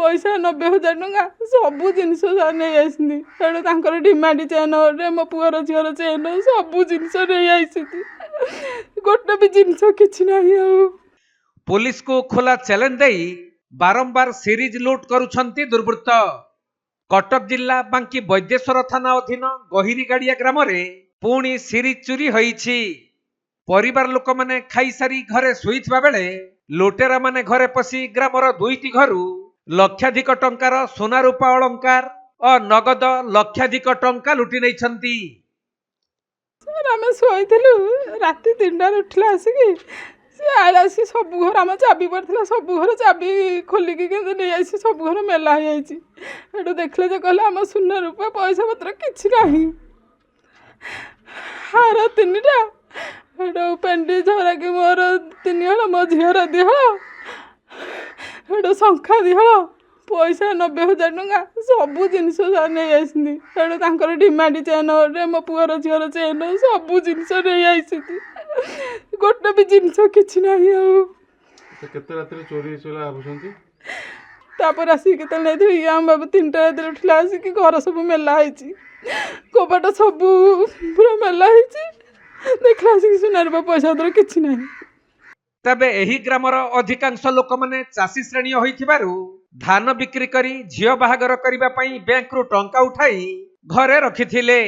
पैसा 90,000 टଙ୍କା सबू जिनस नहीं आसती तेणु डिमांड चेन मो पुअर झीर चेन सबू जिनस नहीं आसी गोटे भी जिनस किसी ना। पुलिस को खोला चैलेंज दे बारंबार सीरीज लूट करुछंती दुर्वृत्त। कटक जिला बांकी वैद्येश्वर थाना अधीन गहिरीगाड़िया ग्राम रे पुणी सीरीज चोरी होईछि। परिवार लोक माने खाई सारी घरे शोइथिबा बेले लुटेरा माने घरे पसी ग्रामर 2टी घरु लक्षाधिक टंकार सोना रूपा अलंकार और नगद लक्षाधिक टंका लुटि नैछंती। सर आम शोलु राति 3टार उठला आसिक सी आला सी सब घर आम चाबी पड़ा सब घर चाबी खोलिकी नहीं आसी सब घर मेला हो देखले जो कहले आम सुना रूपा पैसा पत्र किसी ना हार 3टा पेंडी झरा कि मोर 3 हल मो झीर 2 हल शंखा 2 हल पैसा 90,000 टଙ୍କା सबू जिनस नहीं आसती तेणु डिमांड चेन मो पुअर झीर चेन सबू जिनस नहीं आसी गोटे भी जिनस किसी ना। तापर आसिक नहीं आम बाबू 3टा रात उठला आसिक घर सब मेला कबाट सब पूरा मेला देखला आसिक सुनार पैसा पत्र किसी ना। तबे एही ग्रामर अधिकांश लोक माने चाषी श्रेणी होइथिबारु धान बिक्री करी झियो बाहागर करिबा पई बैंक रु टंका उठाई घरे रखिथिले।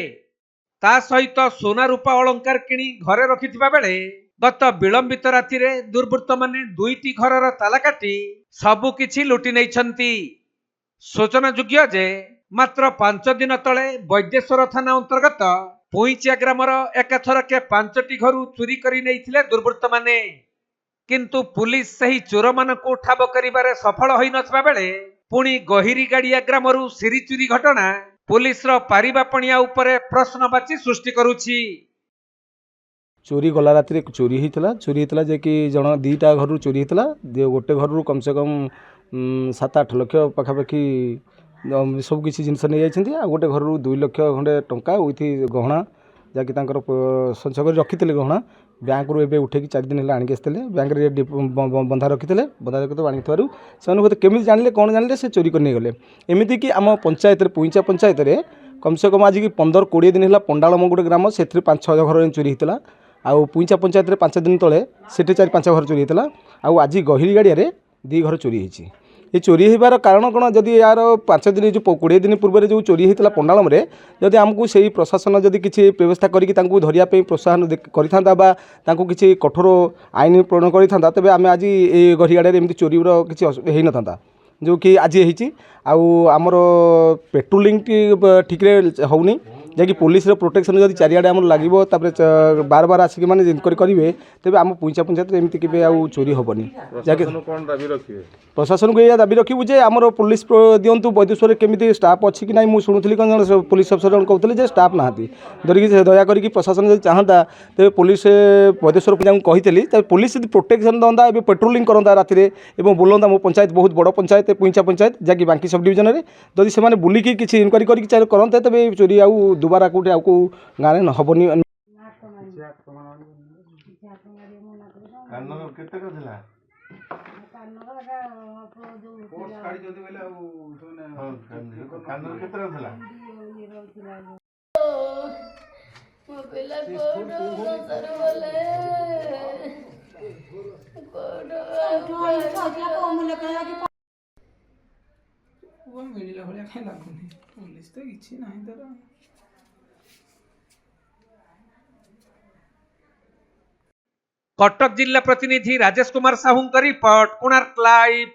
ता सहित सोना रूपा अलंकार किणी घरे रखिथिबा बेले गत विलंबित राति रे दुर्वृत्त माने 2टी घरर ताला काटी सबु किछि लुटि नैछंती। सूचना योग्य जे मात्र 5 दिन तले वैद्येश्वर थाना अंतर्गत पुईचिया ग्रामर एकाथरके 5टी घरु चोरी करी नैथिले दुर्वृत्त माने। किंतु पुलिस सही चोर मानकु ठाब करिबारे सफल होई नथबा बेले पुणी गहिरीगाड़िया ग्रामरु सीरी चोरी घटना पुलिस रो पारिबा पणिया उपरे प्रश्नवाची सृष्टि करुछि। चोरी गला राति चोरी होता जे कि जन 2टा घर चोरी होता गोटे घर कम से कम 7-8 लाख पाखापाखि सब किसी जिनस नहीं जाती आ गोटे घर 2 लाख खंडे टंका विथ गहना जहाँकि संचय कर रखी गहना बैंक रू एवं उठे 4 दिन आनिक आसते बैंक बंधा रखी बंधा रखी आनी से केमी जानले कौन जानले से चोरी कर नहीं गले। एमती कि आम पंचायत पुईचा पंचायत में कम से कम आज की 15-20 दिन है पंडालम गोटे ग्राम से 5-6 घर चोरी होता आउ पुईचा पंचायत में 5 दिन तले से 4-5 घर चोरी होता आउ आज गहिरीगाड़िया 2 घर चोरी होती। ये चोरी होबार कारण कौन जदि यार 5 दिन जो 20 दिन पूर्व जो चोरी होता पंडालम जदि आमको से प्रशासन जदि किसी व्यवस्था करके धरियापी प्रोत्साहन करता किसी कठोर आईन प्रणयन करता तेज आम आज ये गहिरीगाड़िया एमती चोरी किसी हो न जो कि आज आमर पेट्रोलिंग ठीक होनी जैकि पुलिस प्रोटेक्शन जब चारिआडे आम लगे बार बार आसिक मैंने इनक्वारी करेंगे तेज आम पुईचा पंचायत एमती के चोरी हेनी जैक प्रशासन को यह दाबी रखू जे आमर पुलिस दिंतु वैद्येश्वर केमी स्टाफ अच्छी कि ना मुझे शुणुली कौन पुलिस अफसर जन कहते स्टाफ ना धरिकी दयाकोरी प्रशासन जब चाहता तेज पुलिस वैद्येश्वर पूजा को कही पुलिस प्रोटेक्शन दंता पेट्रोलिंग करता राति बुलंदा मो पंचायत बहुत बड़ पंचायत पुईचा पंचायत जहाँकि बांकी सब डिविजन में जदि से बुलिकी किसी इनक्वारी करते तेज चोरी आउ दुबारा कौटे आउ गाँव में हेनी। मिलला भाया कहीं लगुनि पुलिस तो किसी ना तर कटक जिला प्रतिनिधि राजेश कुमार साहू रिपोर्ट कोणार्क लाइव।